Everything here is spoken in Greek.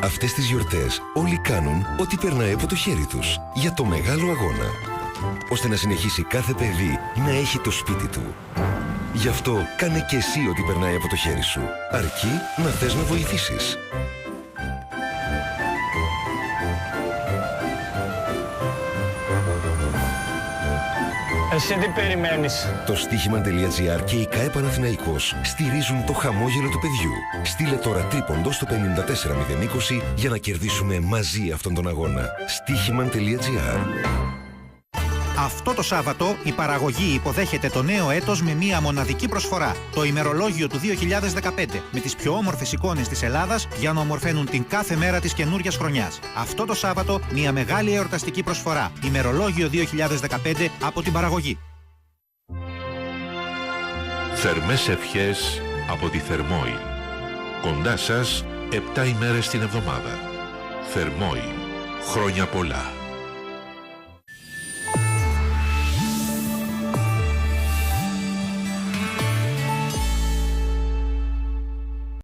Αυτές τις γιορτές όλοι κάνουν ό,τι περνάει από το χέρι τους για το μεγάλο αγώνα, ώστε να συνεχίσει κάθε παιδί να έχει το σπίτι του. Γι' αυτό κάνε και εσύ ό,τι περνάει από το χέρι σου, αρκεί να θες να βοηθήσεις. Εσύ τι περιμένεις? Το στοίχημα.gr και η ΚΑΕ Παναθηναϊκός στηρίζουν το χαμόγελο του παιδιού. Στείλε τώρα τρίποντο στο 54020 για να κερδίσουμε μαζί αυτόν τον αγώνα. Στοίχημα.gr. Αυτό το Σάββατο η παραγωγή υποδέχεται το νέο έτος με μία μοναδική προσφορά. Το ημερολόγιο του 2015 με τις πιο όμορφες εικόνες της Ελλάδας για να ομορφαίνουν την κάθε μέρα της καινούριας χρονιάς. Αυτό το Σάββατο μία μεγάλη εορταστική προσφορά. Ημερολόγιο 2015 από την παραγωγή. Θερμές ευχές από τη Thermoil. Κοντά σας 7 ημέρες την εβδομάδα. Thermoil. Χρόνια πολλά.